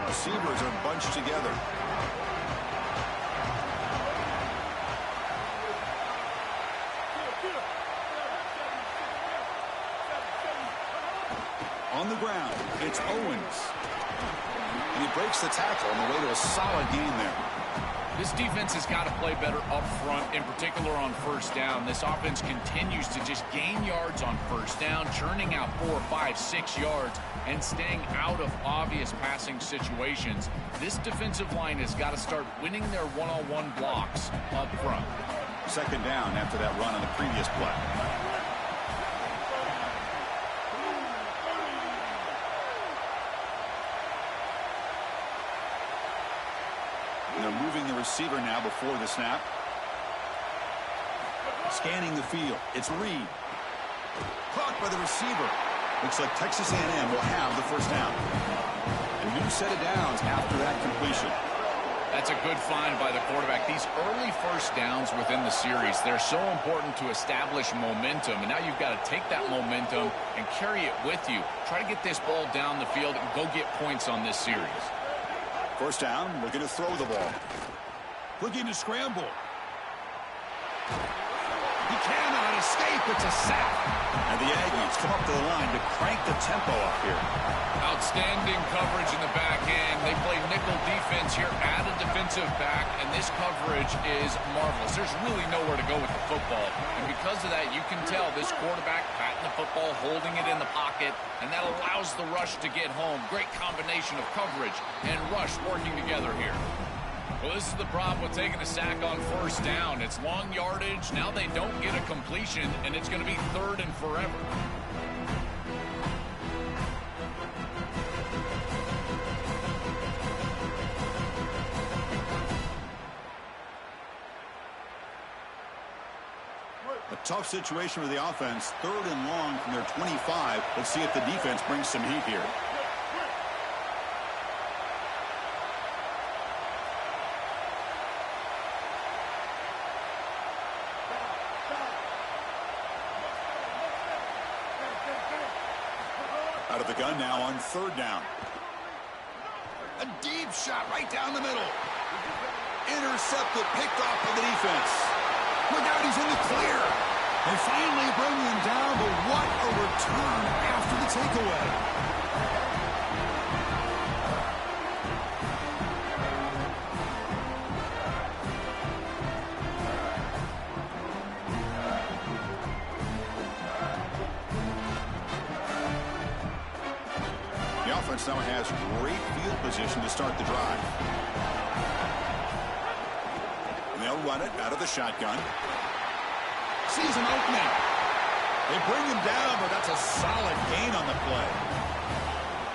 Receivers are bunched together. On the ground, it's Owens. And he breaks the tackle on the way to a solid gain there. This defense has got to play better up front, in particular on first down. This offense continues to just gain yards on first down, churning out 4, 5, 6 yards, and staying out of obvious passing situations. This defensive line has got to start winning their one-on-one blocks up front. Second down after that run on the previous play. They're moving the receiver now before the snap. Scanning the field. It's Reed. Caught by the receiver. Looks like Texas A&M will have the first down. A new set of downs after that completion. That's a good find by the quarterback. These early first downs within the series, they're so important to establish momentum. And now you've got to take that momentum and carry it with you. Try to get this ball down the field and go get points on this series. First down, looking to throw the ball. Looking to scramble. He cannot escape. It's a sack. And the Aggies come up to the line to crank the tempo up here. Outstanding coverage in the back end. They play nickel defense here at a defensive back, and this coverage is marvelous. There's really nowhere to go with the football. And because of that, you can tell this quarterback patting the football, holding it in the pocket, and that allows the rush to get home. Great combination of coverage and rush working together here. Well, this is the problem with taking a sack on first down. It's long yardage. Now they don't get a completion, and it's going to be third and forever. A tough situation for the offense. Third and long from their 25. Let's see if the defense brings some heat here. Out of the gun now on third down. A deep shot right down the middle. Intercepted, picked off by the defense. Look out, he's in the clear. They finally bring him down, but what a return after the takeaway. The offense now has great field position to start the drive. And they'll run it out of the shotgun. Sees an opening. They bring him down, but that's a solid gain on the play.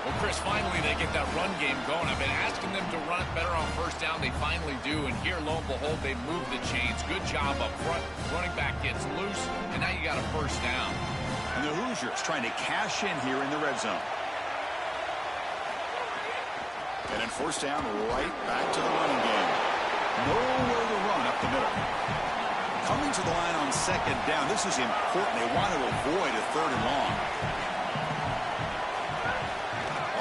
Well, Chris, finally they get that run game going. I've been asking them to run it better on first down. They finally do, and here, lo and behold, they move the chains. Good job up front. Running back gets loose, and now you got a first down. And the Hoosiers trying to cash in here in the red zone. And then first down, right back to the running game. Nowhere to run up the middle. Coming to the line on second down. This is important. They want to avoid a third and long.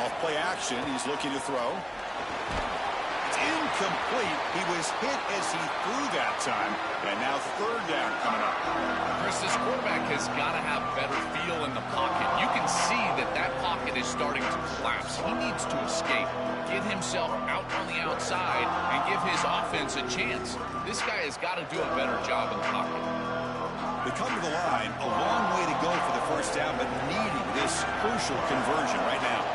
Off play action. He's looking to throw. It's incomplete. He was hit as he threw that time. And now third down coming up. Chris, this quarterback has got to have better feel in the pocket. You can see that that pocket is starting to collapse. He needs to escape, get himself out on the outside, and give his offense a chance. This guy has got to do a better job in the pocket. They come to the line, a long way to go for the first down, but needing this crucial conversion right now.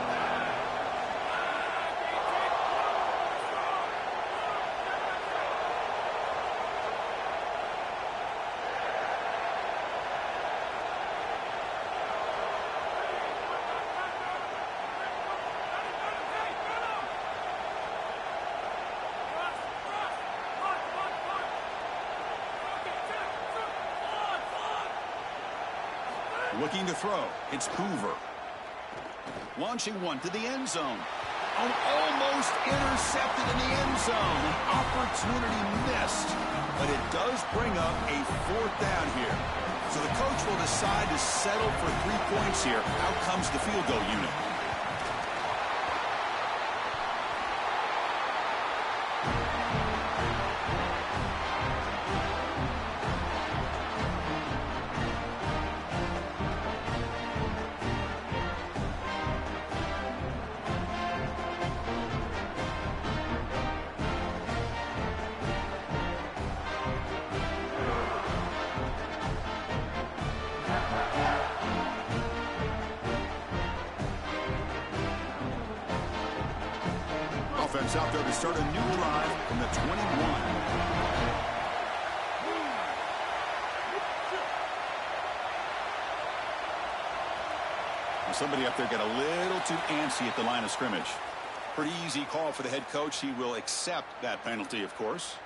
Looking to throw. It's Hoover. Launching one to the end zone. Oh, almost intercepted in the end zone. An opportunity missed. But it does bring up a fourth down here. So the coach will decide to settle for 3 points here. Out comes the field goal unit. offense out there to start a new drive from the 21. Somebody up there got a little too antsy at the line of scrimmage. Pretty easy call for the head coach. He will accept that penalty, of course.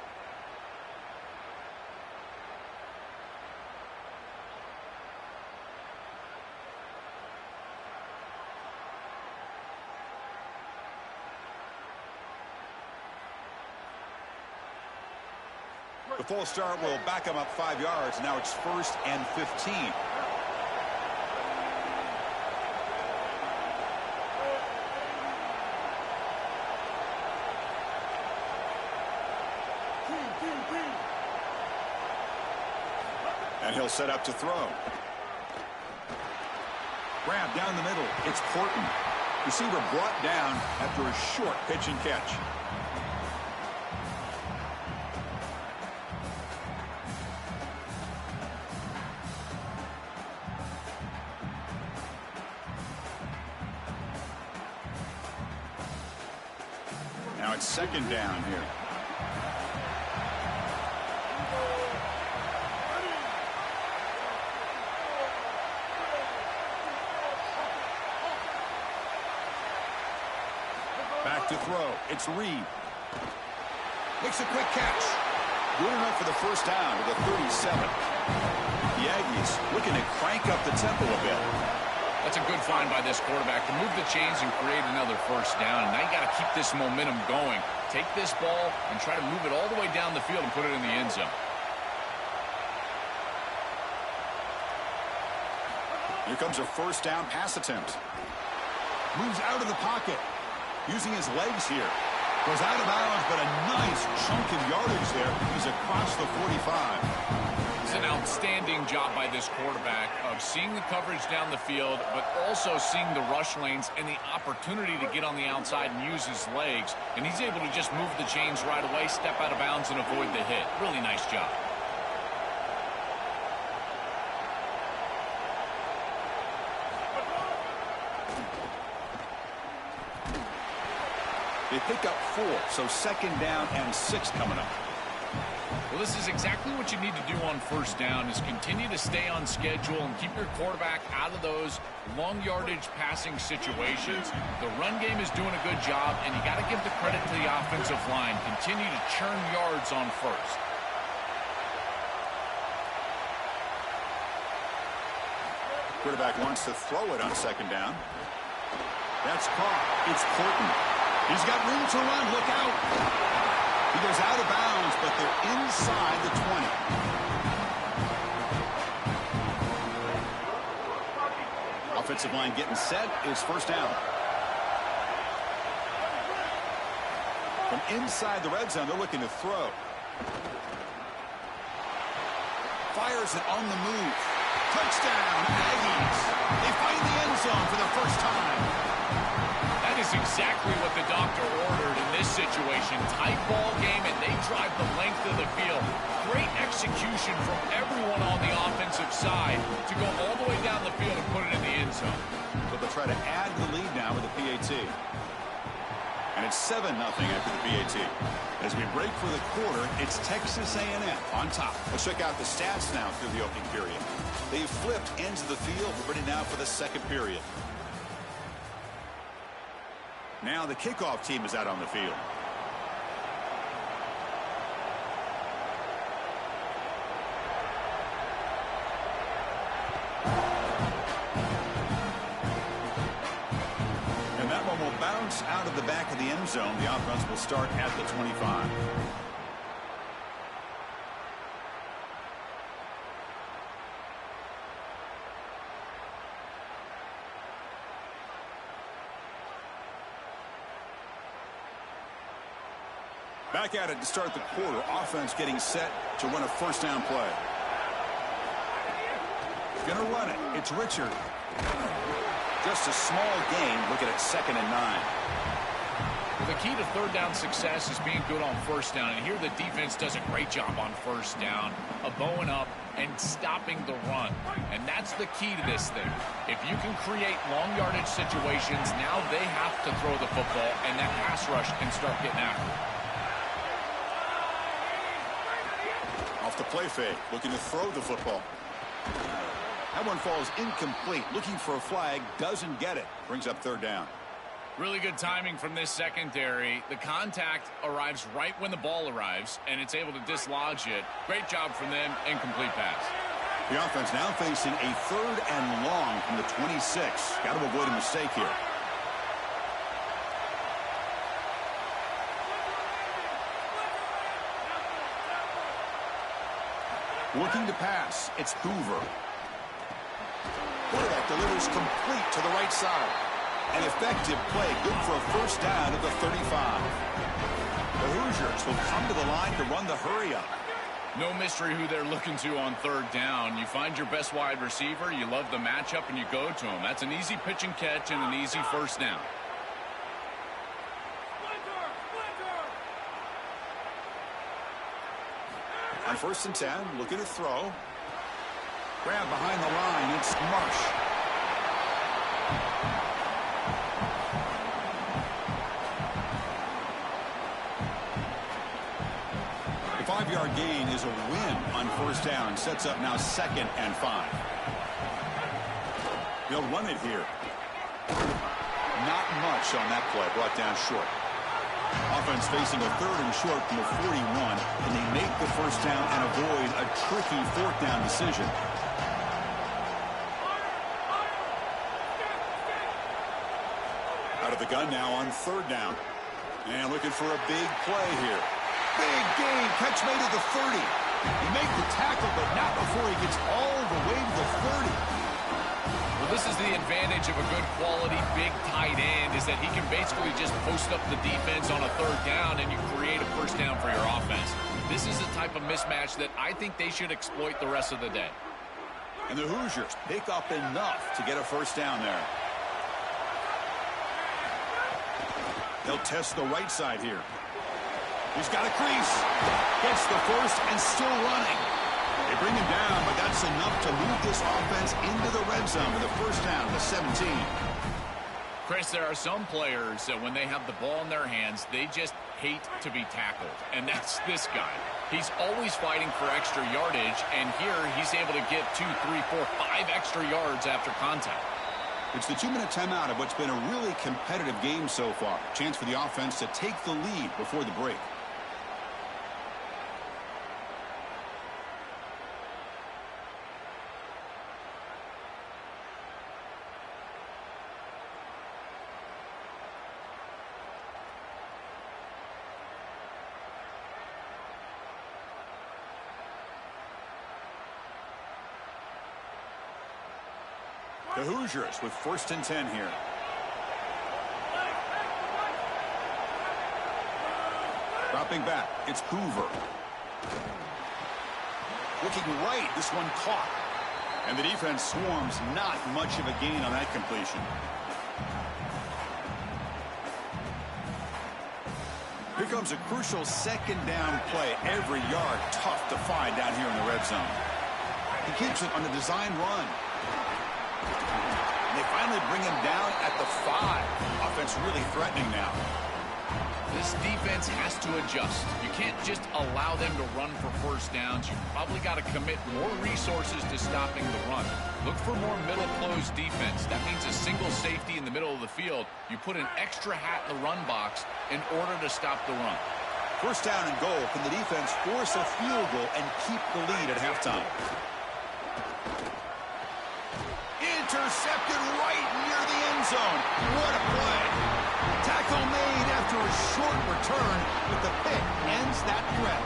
The false start will back him up 5 yards. Now it's 1st and 15. And he'll set up to throw. Grab down the middle. It's Porton. Receiver brought down after a short pitch and catch. Now it's 2nd down here. Back to throw. It's Reed. Makes a quick catch. Good enough for the 1st down with a 37. The Aggies looking to crank up the tempo a bit. That's a good find by this quarterback to move the chains and create another 1st down. And now you got to keep this momentum going. Take this ball and try to move it all the way down the field and put it in the end zone. Here comes a 1st down pass attempt. Moves out of the pocket. Using his legs here. Goes out of bounds, but a nice chunk of yardage there. He's across the 45. It's an outstanding job by this quarterback of seeing the coverage down the field, but also seeing the rush lanes and the opportunity to get on the outside and use his legs. And he's able to just move the chains right away, step out of bounds, and avoid the hit. Really nice job. They pick up 4, so 2nd down and 6 coming up. Well, this is exactly what you need to do on 1st down is continue to stay on schedule and keep your quarterback out of those long yardage passing situations. The run game is doing a good job, and you got to give the credit to the offensive line. Continue to churn yards on 1st. Quarterback wants to throw it on 2nd down. That's caught. It's Porton. He's got room to run. Look out. He goes out of bounds, but they're inside the 20. Offensive line getting set. Is 1st down. From inside the red zone, they're looking to throw. Fires it on the move. Touchdown, Aggies. They find the end zone for the 1st time. That is exactly what the doctor ordered in this situation. Tight ball game, and they drive the length of the field. Great execution from everyone on the offensive side to go all the way down the field and put it in the end zone. But they'll try to add the lead now with the PAT. And it's 7-0 after the PAT. As we break for the quarter, it's Texas A&M on top. Let's check out the stats now through the opening period. They've flipped into the field. We're ready now for the 2nd period. Now the kickoff team is out on the field. And that one will bounce out of the back of the end zone. The offense will start at the 25. Back at it to start the quarter. Offense getting set to run a 1st down play. He's going to run it. It's Richard. Just a small gain. Looking at 2nd and 9. The key to third down success is being good on first down. And here the defense does a great job on first down of bowing up and stopping the run. And that's the key to this thing. If you can create long yardage situations, now they have to throw the football, and that pass rush can start getting after it. Off the play fake, looking to throw the football. That one falls incomplete. Looking for a flag, doesn't get it. Brings up third down. Really good timing from this secondary. The contact arrives right when the ball arrives, and it's able to dislodge it. Great job from them. Incomplete pass. The offense now facing a 3rd and long from the 26. Got to avoid a mistake here. Looking to pass. It's Hoover. Quarterback delivers complete to the right side. An effective play, good for a first down at the 35. The Hoosiers will come to the line to run the hurry-up. No mystery who they're looking to on third down. You find your best wide receiver, you love the matchup, and you go to him. That's an easy pitch and catch and an easy first down. On 1st and 10, looking to throw. Grab behind the line, it's Marsh. The 5-yard gain is a win on first down. Sets up now 2nd and 5. They'll run it here. Not much on that play, brought down short. Offense facing a 3rd and short from the 41, and they make the first down and avoid a tricky 4th down decision. Out of the gun now on 3rd down. And looking for a big play here. Big gain, catch made at the 30. He made the tackle, but not before he gets all the way to the 30. Well, this is the advantage of a good quality big tight end, is that he can basically just post up the defense on a 3rd down and you create a first down for your offense. This is the type of mismatch that I think they should exploit the rest of the day. And the Hoosiers pick up enough to get a first down there. They'll test the right side here. He's got a crease. Gets the first and still running. They bring him down, but that's enough to move this offense into the red zone with a first down to 17. Chris, there are some players that when they have the ball in their hands, they just hate to be tackled. And that's this guy. He's always fighting for extra yardage, and here he's able to get 2, 3, 4, 5 extra yards after contact. It's the 2-minute timeout of what's been a really competitive game so far. Chance for the offense to take the lead before the break. The Hoosiers with 1st and 10 here. Dropping back, it's Hoover. Looking right, this one caught. And the defense swarms, not much of a gain on that completion. Here comes a crucial 2nd down play. Every yard tough to find down here in the red zone. He keeps it on the design run. They finally bring him down at the 5. Offense really threatening now. This defense has to adjust. You can't just allow them to run for first downs. You've probably got to commit more resources to stopping the run. Look for more middle closed defense. That means a single safety in the middle of the field. You put an extra hat in the run box in order to stop the run. First down and goal. Can the defense force a field goal and keep the lead at halftime? Intercepted right near the end zone. What a play. Tackle made after a short return, but the pick ends that threat.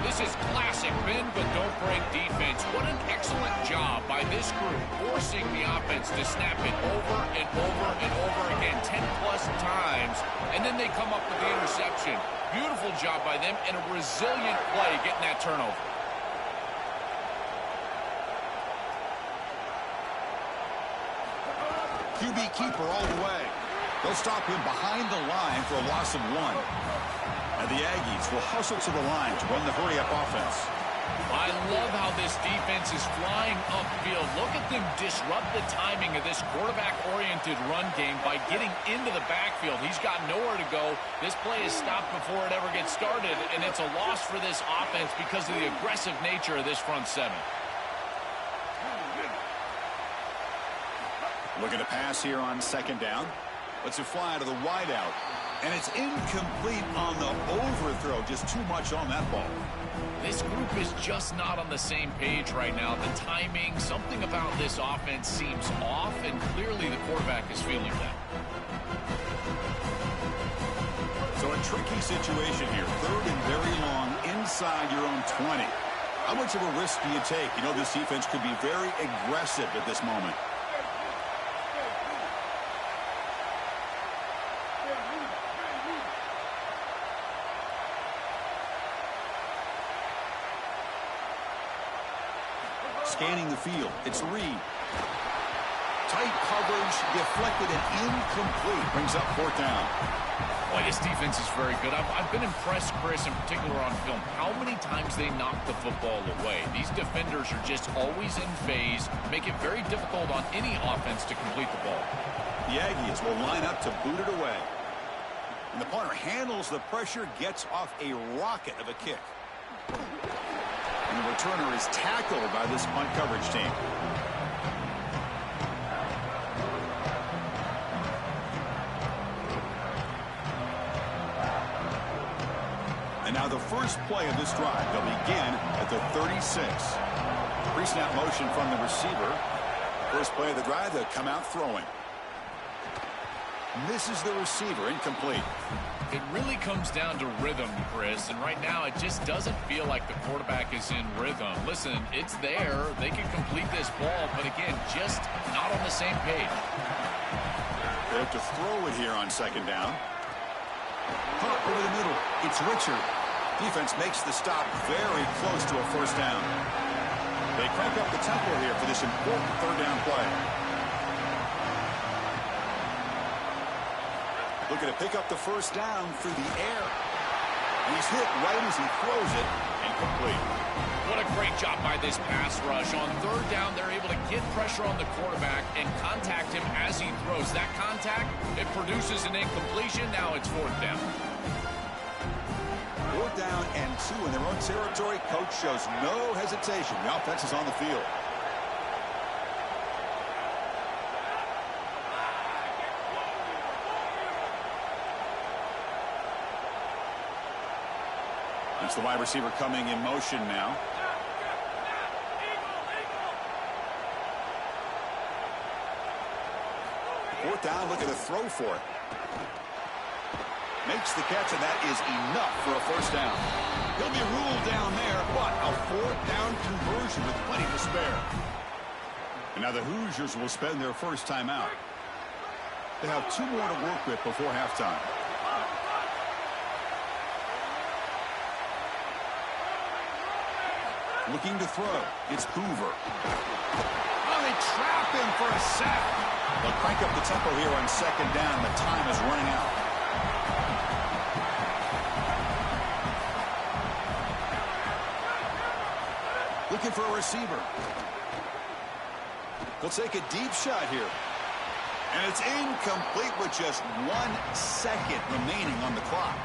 This is classic bend but don't break defense. What an excellent job by this group, forcing the offense to snap it over and over and over again 10-plus times, and then they come up with the interception. Beautiful job by them and a resilient play getting that turnover. QB keeper all the way. They'll stop him behind the line for a loss of 1. And the Aggies will hustle to the line to run the hurry-up offense. I love how this defense is flying upfield. Look at them disrupt the timing of this quarterback-oriented run game by getting into the backfield. He's got nowhere to go. This play is stopped before it ever gets started, and it's a loss for this offense because of the aggressive nature of this front seven. Looking to pass here on second down. Lets it fly to the wideout. And it's incomplete on the overthrow. Just too much on that ball. This group is just not on the same page right now. The timing, something about this offense seems off, and clearly the quarterback is feeling that. So a tricky situation here. 3rd and very long inside your own 20. How much of a risk do you take? You know this defense could be very aggressive at this moment. Scanning the field. It's Reed. Tight coverage, deflected and incomplete. Brings up 4th down. Boy, this defense is very good. I've been impressed, Chris, in particular on film, how many times they knock the football away. These defenders are just always in phase, make it very difficult on any offense to complete the ball. The Aggies will line up to boot it away. And the punter handles the pressure, gets off a rocket of a kick. And the returner is tackled by this punt coverage team. And now the first play of this drive. They'll begin at the 36. Pre-snap motion from the receiver. First play of the drive, they'll come out throwing. Misses the receiver, incomplete. It really comes down to rhythm, Chris, and right now it just doesn't feel like the quarterback is in rhythm. Listen, it's there. They can complete this ball, but again, just not on the same page. They have to throw it here on second down. Pop over the middle. It's Richard. Defense makes the stop very close to a first down. They crank up the tempo here for this important third down play. Looking to pick up the first down through the air. And he's hit right as he throws it. Incomplete. What a great job by this pass rush. On third down, they're able to get pressure on the quarterback and contact him as he throws. That contact, it produces an incompletion. Now it's 4th down. 4th down and 2 in their own territory. Coach shows no hesitation. The offense is on the field. It's the wide receiver coming in motion now. Fourth down, looking to throw for it. Makes the catch, and that is enough for a first down. He'll be ruled down there, but a 4th down conversion with plenty to spare. And now the Hoosiers will spend their first time out. They have 2 more to work with before halftime. Looking to throw. It's Hoover. Oh, they trap him for a sack. They'll crank up the tempo here on second down. The time is running out. Looking for a receiver. They'll take a deep shot here. And it's incomplete with just 1 second remaining on the clock.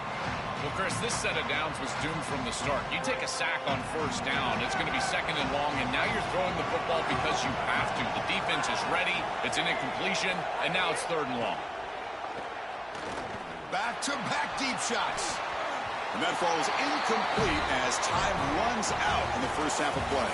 Well, Chris, this set of downs was doomed from the start. You take a sack on first down, it's going to be 2nd and long, and now you're throwing the football because you have to. The defense is ready, it's an incompletion, and now it's 3rd and long. Back-to-back deep shots. And that falls incomplete as time runs out in the first half of play.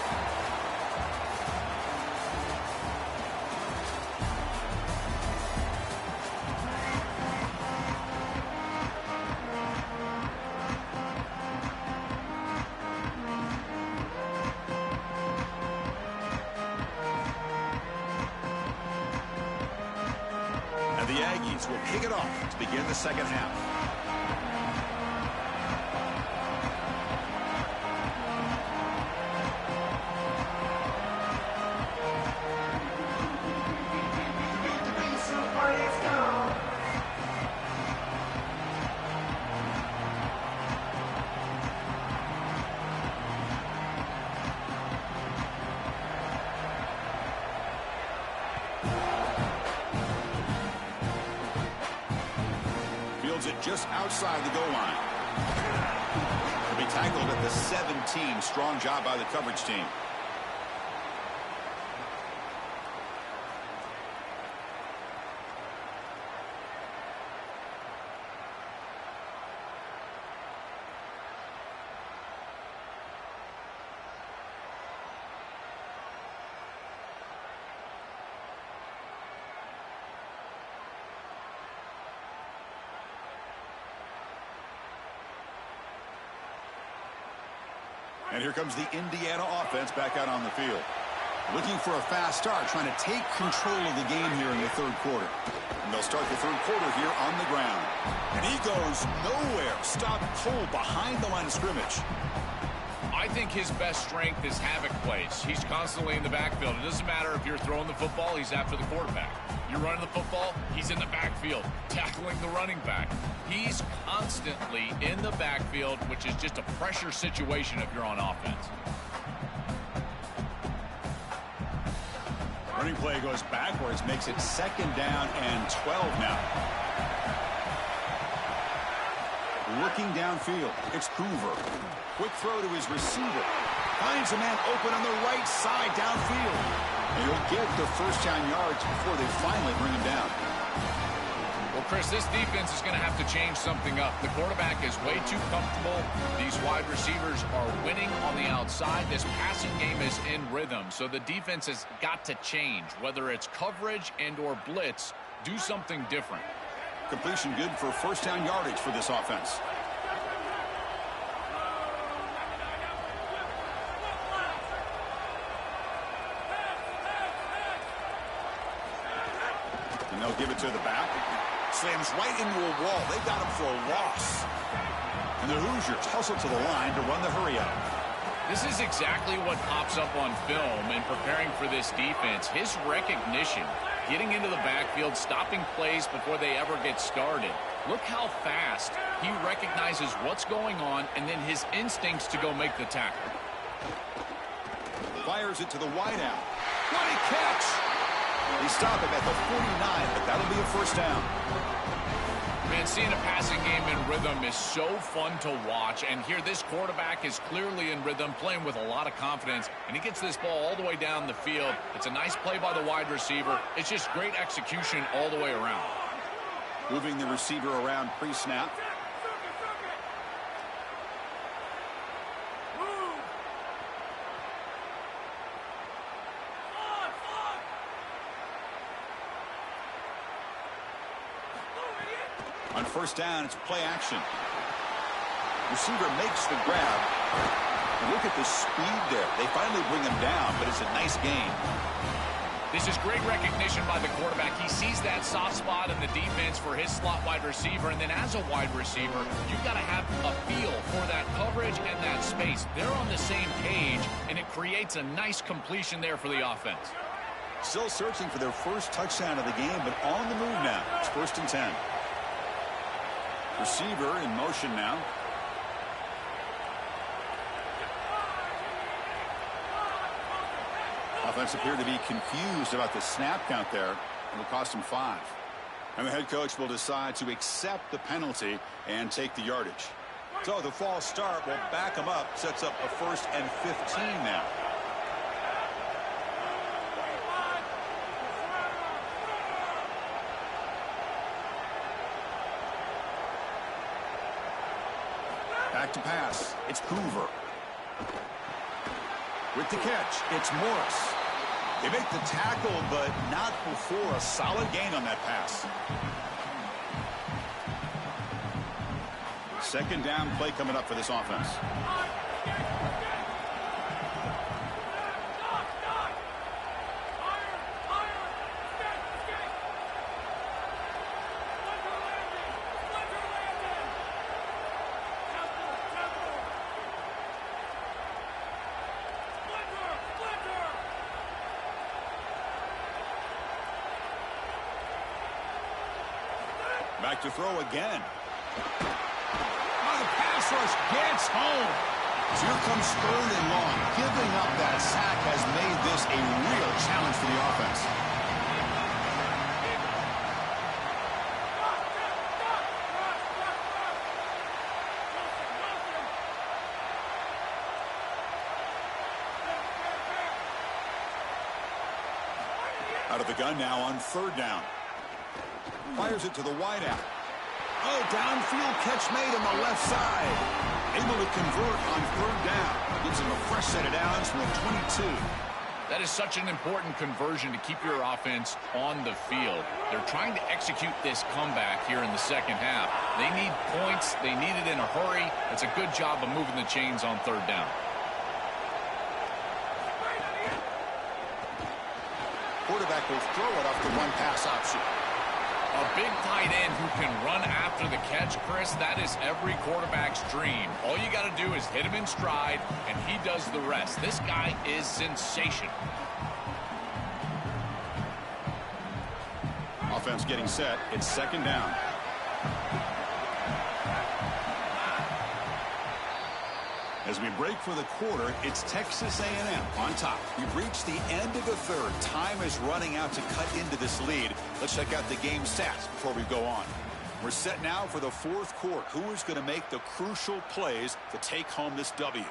The Aggies will kick it off to begin the second half. fields it just outside the goal line. He'll be tackled at the 17. Strong job by the coverage team. And here comes the Indiana offense back out on the field. Looking for a fast start, trying to take control of the game here in the third quarter. And they'll start the third quarter here on the ground. And he goes nowhere. Stopped cold behind the line of scrimmage. I think his best strength is havoc plays. He's constantly in the backfield. It doesn't matter if you're throwing the football, he's after the quarterback. You're running the football, he's in the backfield, tackling the running back. He's constantly in the backfield, which is just a pressure situation if you're on offense. Running play goes backwards, makes it 2nd down and 12 now. Looking downfield, it's Hoover. Quick throw to his receiver. Finds a man open on the right side downfield. And he'll get the first down yards before they finally bring him down. Well, Chris, this defense is going to have to change something up. The quarterback is way too comfortable. These wide receivers are winning on the outside. This passing game is in rhythm, so the defense has got to change. Whether it's coverage and or blitz, do something different. Completion good for first down yardage for this offense. And they'll give it to the back. Slams right into a wall. They got him for a loss. And the Hoosiers hustle to the line to run the hurry up. This is exactly what pops up on film in preparing for this defense. His recognition, getting into the backfield, stopping plays before they ever get started. Look how fast he recognizes what's going on and then his instincts to go make the tackle. Fires it to the wideout. What a catch! They stop him at the 49, but that'll be a first down. Man, seeing a passing game in rhythm is so fun to watch. And here, this quarterback is clearly in rhythm, playing with a lot of confidence. And he gets this ball all the way down the field. It's a nice play by the wide receiver. It's just great execution all the way around. Moving the receiver around pre-snap. On first down, it's play action. Receiver makes the grab. And look at the speed there. They finally bring him down, but it's a nice gain. This is great recognition by the quarterback. He sees that soft spot in the defense for his slot wide receiver, and then as a wide receiver, you've got to have a feel for that coverage and that space. They're on the same page, and it creates a nice completion there for the offense. Still searching for their first touchdown of the game, but on the move now. It's 1st and 10. Receiver in motion now. Offense appeared to be confused about the snap count there. It'll cost him 5. And the head coach will decide to accept the penalty and take the yardage. So the false start will back him up. Sets up a 1st and 15 now. Back to pass. It's Hoover. With the catch, it's Morris. They make the tackle, but not before a solid gain on that pass. 2nd down play coming up for this offense. Back to throw again. Oh, the pass rush gets home. So here comes 3rd and long. Giving up that sack has made this a real challenge for the offense. Out of the gun now on third down. Fires it to the wideout. Oh, downfield catch made on the left side. Able to convert on third down. Gives him a fresh set of downs from the 22. That is such an important conversion to keep your offense on the field. They're trying to execute this comeback here in the second half. They need points. They need it in a hurry. It's a good job of moving the chains on third down. Quarterback will throw it off the one-pass option. A big tight end who can run after the catch, Chris, that is every quarterback's dream. All you got to do is hit him in stride, and he does the rest. This guy is sensational. Offense getting set. It's second down. As we break for the quarter, it's Texas A&M on top. We've reached the end of the third. Time is running out to cut into this lead. Let's check out the game stats before we go on. We're set now for the fourth quarter. Who is going to make the crucial plays to take home this W?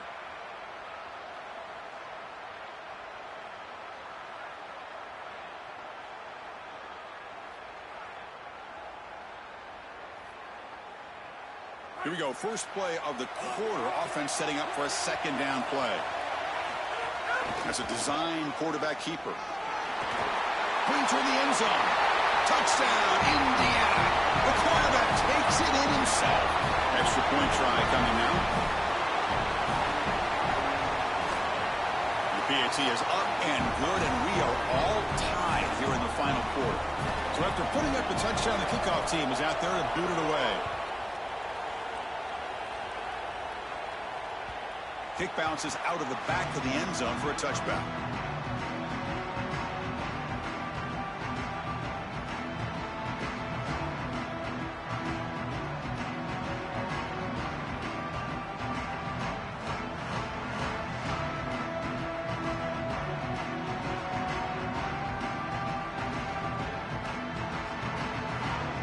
Here we go. First play of the quarter. Offense setting up for a second down play. That's a design quarterback keeper. Putting toward the end zone. Touchdown, Indiana. The quarterback takes it in himself. Extra point try coming now. The PAT is up and good, and we are all tied here in the final quarter. So after putting up the touchdown, the kickoff team is out there to boot it away. Kick bounces out of the back of the end zone for a touchback.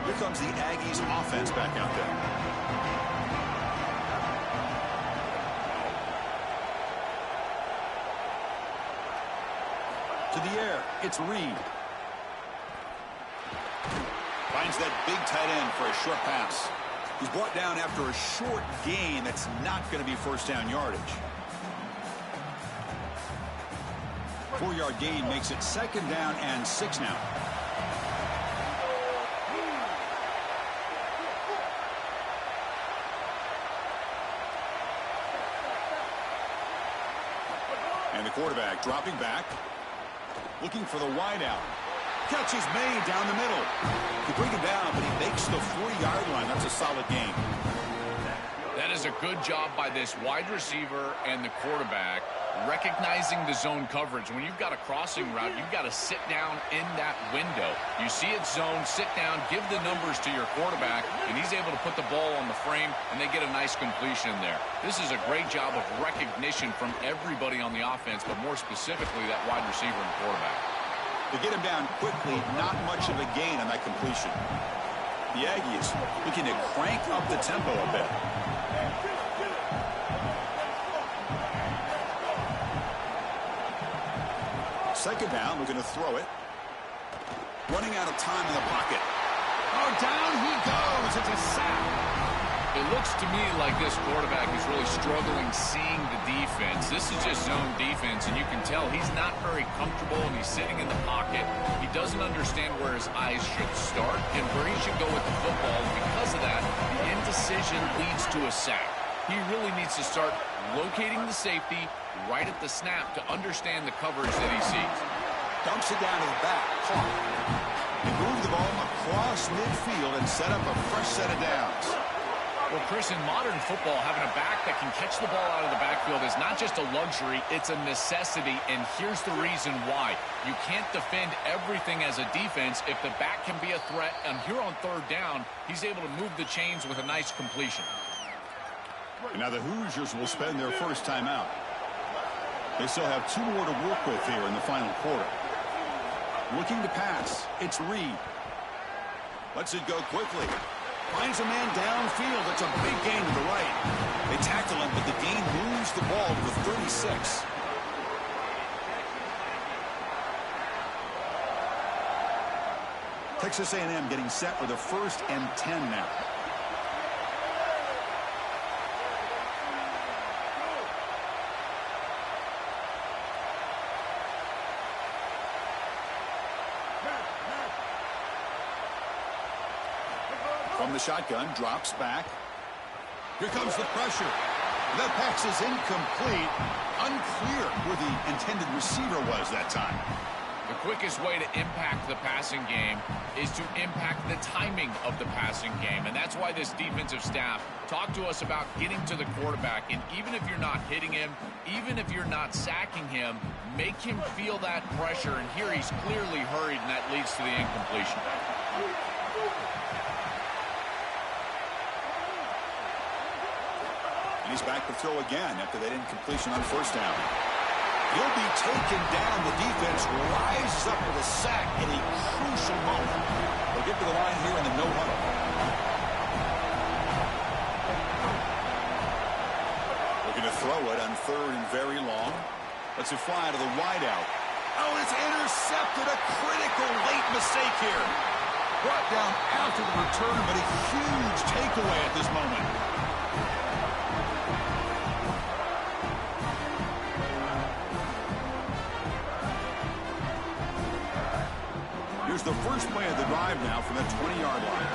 Here comes the Aggies offense back out there. To the air, it's Reed. Finds that big tight end for a short pass. He's brought down after a short gain that's not going to be first down yardage. 4-yard gain makes it second down and 6 now. And the quarterback dropping back. Looking for the wideout. Catch is made down the middle. You bring him down, but he makes the 40-yard line. That's a solid gain. That is a good job by this wide receiver and the quarterback recognizing the zone coverage. When you've got a crossing route, you've got to sit down in that window. You see it zone, sit down, give the numbers to your quarterback, and he's able to put the ball on the frame, and they get a nice completion there. This is a great job of recognition from everybody on the offense, but more specifically that wide receiver and quarterback. To get him down quickly, not much of a gain on that completion. The Aggies looking to crank up the tempo a bit. Second down, we're going to throw it. Running out of time in the pocket. Oh, down he goes. It's a sack. It looks to me like this quarterback is really struggling seeing the defense. This is just zone defense, and you can tell he's not very comfortable, and he's sitting in the pocket. He doesn't understand where his eyes should start and where he should go with the football. And because of that, the indecision leads to a sack. He really needs to start locating the safety right at the snap to understand the coverage that he sees. Dumps it down to the back. Caught. They move the ball across midfield and set up a fresh set of downs. Well, Chris, in modern football, having a back that can catch the ball out of the backfield is not just a luxury, it's a necessity, and here's the reason why. You can't defend everything as a defense if the back can be a threat, and here on third down, he's able to move the chains with a nice completion. And now the Hoosiers will spend their first time out. They still have 2 more to work with here in the final quarter. Looking to pass. It's Reed. Lets it go quickly. Finds a man downfield. It's a big gain to the right. They tackle him, but the gain moves the ball to the 36. Texas A&M getting set for the 1st and 10 now. From the shotgun, drops back. Here comes the pressure. The pass is incomplete. Unclear where the intended receiver was that time. The quickest way to impact the passing game is to impact the timing of the passing game. And that's why this defensive staff talked to us about getting to the quarterback. And even if you're not hitting him, even if you're not sacking him, make him feel that pressure. And here he's clearly hurried, and that leads to the incompletion. And he's back to throw again after that incompletion on 1st down. He'll be taken down. The defense rises up with a sack in a crucial moment. They'll get to the line here in the no huddle. Looking to throw it on 3rd and very long. Lets it fly to the wideout. Oh, it's intercepted. A critical late mistake here. Brought down after the return, but a huge takeaway at this moment. Here's the first play of the drive now from the 20-yard line.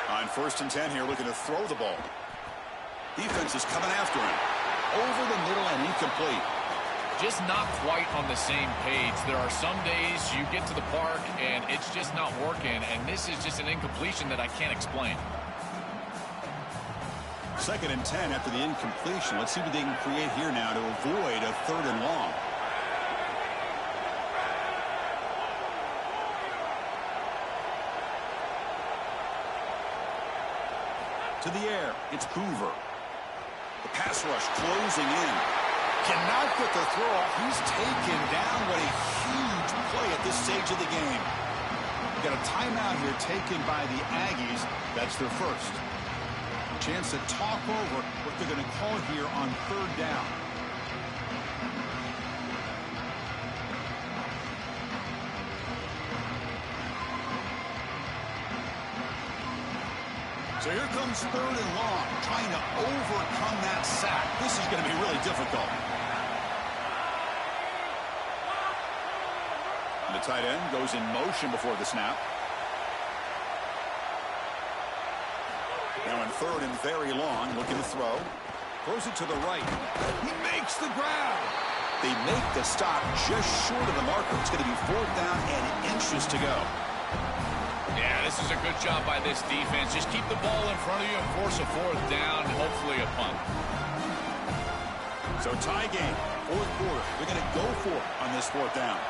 On 1st and 10 here, looking to throw the ball. Defense is coming after him. Over the middle and incomplete. Just not quite on the same page. There are some days you get to the park and it's just not working, and this is just an incompletion that I can't explain. 2nd and 10 after the incompletion. Let's see what they can create here now to avoid a 3rd and long. To the air, it's Hoover. The pass rush closing in. Cannot get the throw off. He's taken down. What a huge play at this stage of the game. Got a timeout here taken by the Aggies. That's their first. Chance to talk over what they're going to call here on 3rd down. So here comes 3rd and long, trying to overcome that sack. This is going to be really difficult. And the tight end goes in motion before the snap. Now on 3rd and very long, looking to throw. Throws it to the right. He makes the grab. They make the stop just short of the marker. It's going to be 4th down and inches to go. Yeah, this is a good job by this defense. Just keep the ball in front of you and force a 4th down, hopefully a punt. So tie game, 4th quarter. They're going to go for it on this 4th down.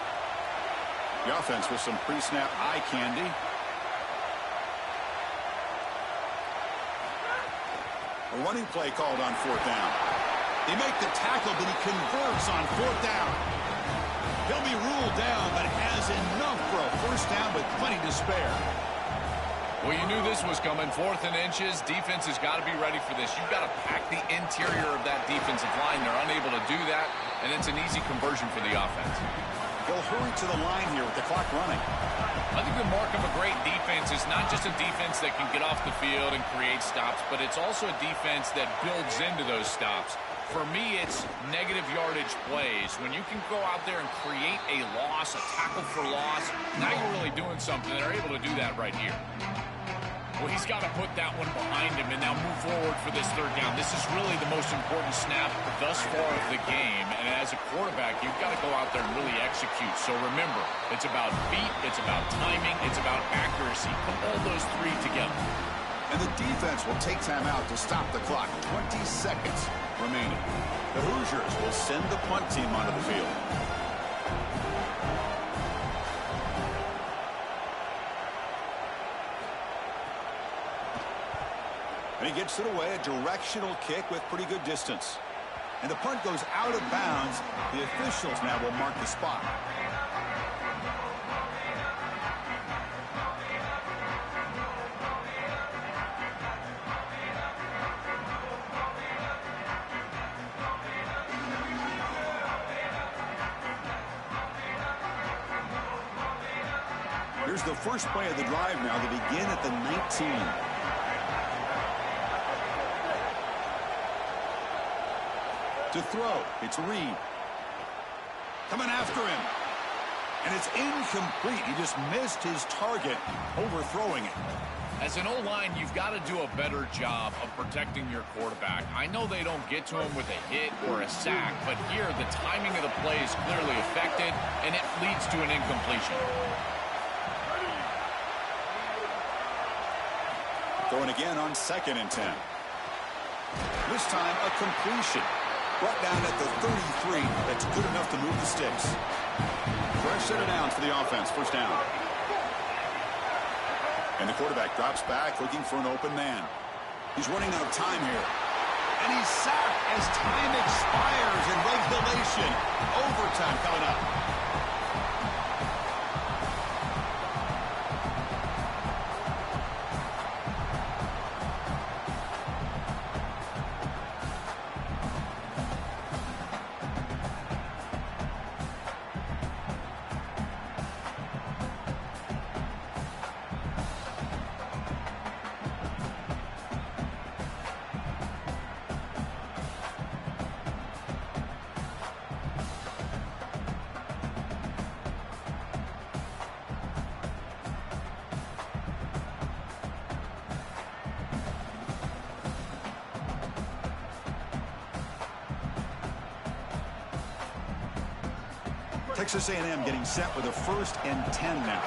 The offense with some pre-snap eye candy. A running play called on 4th down. They make the tackle, but he converts on 4th down. He'll be ruled down, but has enough for a 1st down with plenty to spare. Well, you knew this was coming. 4th and inches. Defense has got to be ready for this. You've got to pack the interior of that defensive line. They're unable to do that, and it's an easy conversion for the offense. They'll hurry to the line here with the clock running. I think the mark of a great defense is not just a defense that can get off the field and create stops, but it's also a defense that builds into those stops. For me, it's negative yardage plays. When you can go out there and create a loss, a tackle for loss, now you're really doing something. They're able to do that right here. Well, he's got to put that one behind him and now move forward for this 3rd down. This is really the most important snap thus far of the game. And as a quarterback, you've got to go out there and really execute. So remember, it's about feet, it's about timing, it's about accuracy. Put all those 3 together. And the defense will take time out to stop the clock. 20 seconds remaining. The Hoosiers will send the punt team onto the field. And he gets it away, a directional kick with pretty good distance. And the punt goes out of bounds. The officials now will mark the spot. Here's the first play of the drive now. They begin at the 19. To throw, it's Reed. Coming after him. And it's incomplete. He just missed his target, overthrowing it. As an O-line, you've got to do a better job of protecting your quarterback. I know they don't get to him with a hit or a sack, but here the timing of the play is clearly affected, and it leads to an incompletion. Going again on 2nd and 10. This time a completion. Brought down at the 33. That's good enough to move the sticks. Fresh set of downs for the offense. First down. And the quarterback drops back looking for an open man. He's running out of time here. And he's sacked as time expires in regulation. Overtime coming up. Texas A&M getting set with a 1st and 10 now.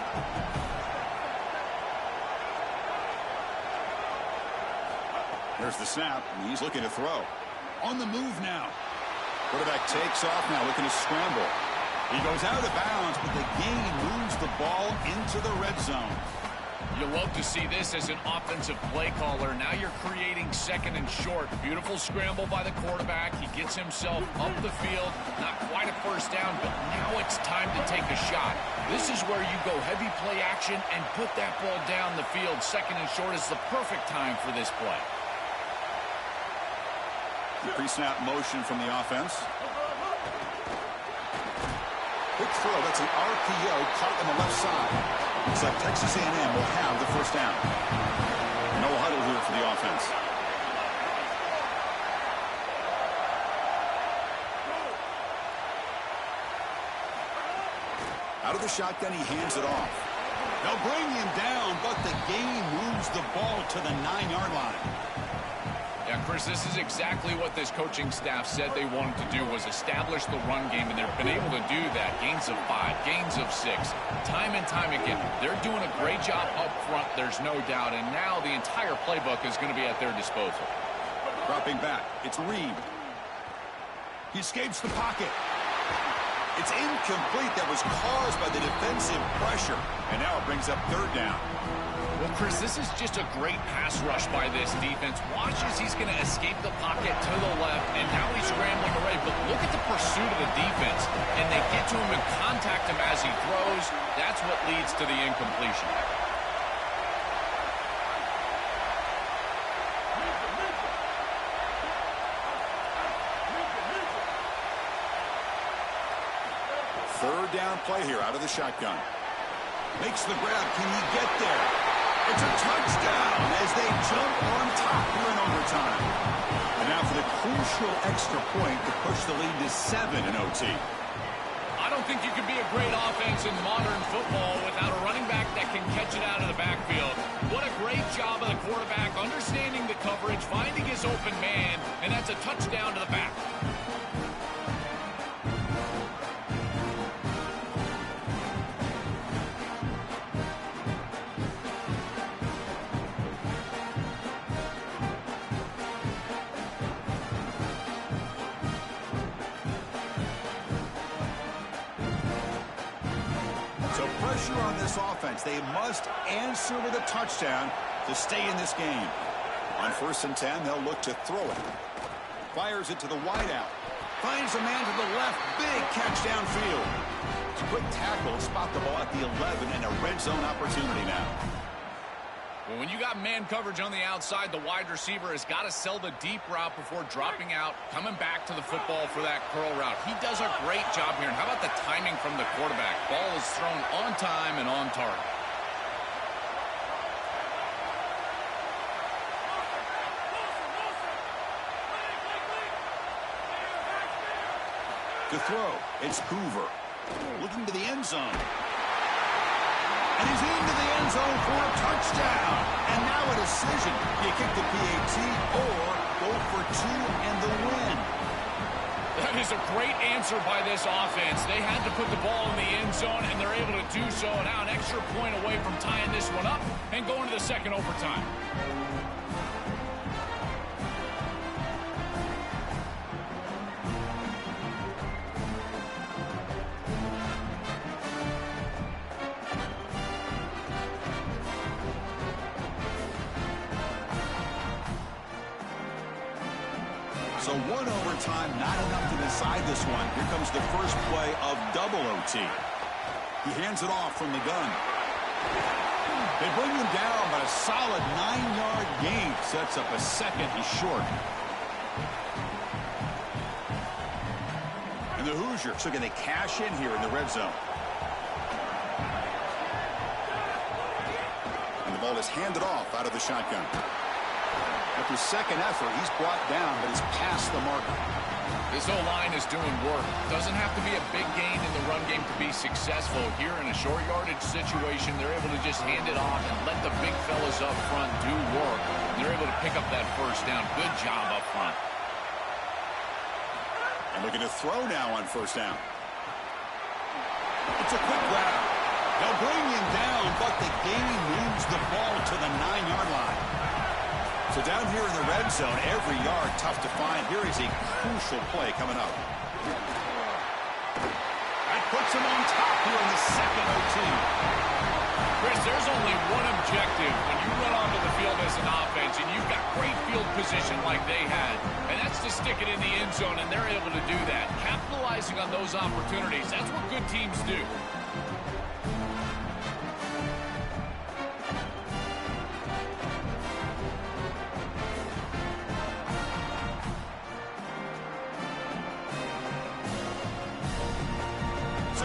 There's the snap, and he's looking to throw. On the move now. Quarterback takes off now, looking to scramble. He goes out of bounds, but the gain moves the ball into the red zone. You love to see this as an offensive play caller. Now you're creating 2nd and short. Beautiful scramble by the quarterback. He gets himself up the field. Not quite a first down, but now it's time to take a shot. This is where you go heavy play action and put that ball down the field. 2nd and short is the perfect time for this play. Pre-snap motion from the offense. Quick throw. That's an RPO caught on the left side. Looks like Texas A&M will have the first down. No huddle here for the offense. Out of the shotgun, he hands it off. They'll bring him down, but the gain moves the ball to the 9-yard line. Yeah, Chris, this is exactly what this coaching staff said they wanted to do, was establish the run game, and they've been able to do that. Gains of 5, gains of 6, time and time again. They're doing a great job up front, there's no doubt, and now the entire playbook is going to be at their disposal. Dropping back, it's Reed. He escapes the pocket. It's incomplete. That was caused by the defensive pressure, and now it brings up 3rd down. Well, Chris, this is just a great pass rush by this defense. Watch as he's going to escape the pocket to the left, and now he's scrambling away. But look at the pursuit of the defense, and they get to him and contact him as he throws. That's what leads to the incompletion. Third down play here out of the shotgun. Makes the grab. Can he get there? It's a touchdown as they jump on top here in overtime. And now for the crucial extra point to push the lead to 7 in OT. I don't think you can be a great offense in modern football without a running back that can catch it out of the backfield. What a great job of the quarterback understanding the coverage, finding his open man, and that's a touchdown to the back. Pressure on this offense. They must answer with a touchdown to stay in this game. On 1st and 10, they'll look to throw it. Fires it to the wideout. Finds a man to the left. Big catch downfield. It's a quick tackle. Spot the ball at the 11 and a red zone opportunity now. Well, when you got man coverage on the outside, the wide receiver has got to sell the deep route before dropping out, coming back to the football for that curl route. He does a great job here. And how about the timing from the quarterback? Ball is thrown on time and on target. To throw, it's Hoover. Looking to the end zone. And he's into the end zone for a touchdown. And now a decision. Do you kick the PAT or go for two and the win? That is a great answer by this offense. They had to put the ball in the end zone, and they're able to do so. Now an extra point away from tying this one up and going to the second overtime. So one overtime, not enough to decide this one. Here comes the first play of double OT. He hands it off from the gun. They bring him down, but a solid 9-yard gain sets up a second. He's short. And the Hoosiers are going to cash in here in the red zone. And the ball is handed off out of the shotgun. After second effort, he's brought down, but he's past the marker. This O-line is doing work. Doesn't have to be a big gain in the run game to be successful. Here in a short yardage situation, they're able to just hand it off and let the big fellas up front do work. They're able to pick up that first down. Good job up front. And looking to throw now on first down. It's a quick grab. They'll bring him down, but the gain moves the ball to the 9-yard line. So down here in the red zone, every yard tough to find. Here is a crucial play coming up. That puts him on top here in the second OT. Chris, there's only one objective when you run onto the field as an offense and you've got great field position like they had, and that's to stick it in the end zone, and they're able to do that. Capitalizing on those opportunities, that's what good teams do.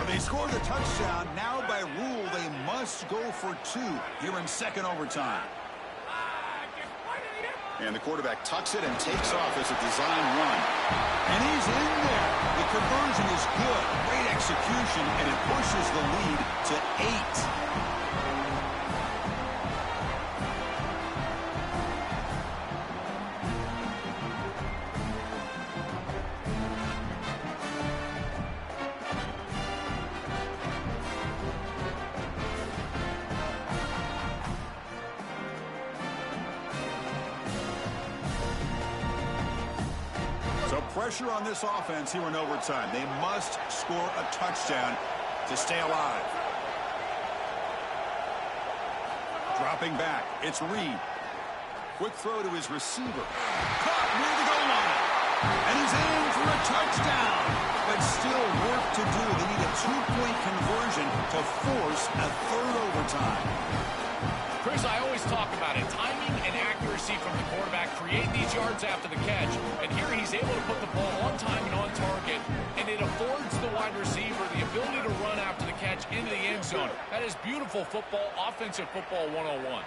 They score the touchdown. Now by rule, they must go for two here in second overtime. And the quarterback tucks it and takes off as a design run. And he's in there. The conversion is good. Great execution, and it pushes the lead to 8. Pressure on this offense here in overtime. They must score a touchdown to stay alive. Dropping back, it's Reed. Quick throw to his receiver. Caught near the goal line. And he's in for a touchdown. But still work to do. They need a 2-point conversion to force a third overtime. Chris, I always talk about it. Timing and accuracy from the quarterback create these yards after the catch. And here he's able to put the ball on time and on target. And it affords the wide receiver the ability to run after the catch into the end zone. That is beautiful football, offensive football 101.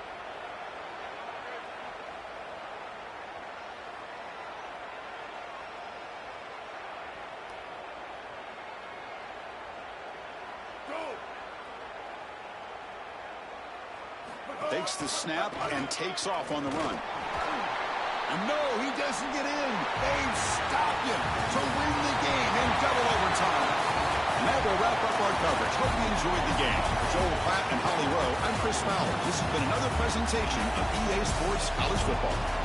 Takes the snap and takes off on the run. And no, he doesn't get in. They've stopped him to win the game in double overtime. And that will wrap up our coverage. Hope you enjoyed the game. For Joel Platt and Holly Rowe, I'm Chris Fowler. This has been another presentation of EA Sports College Football.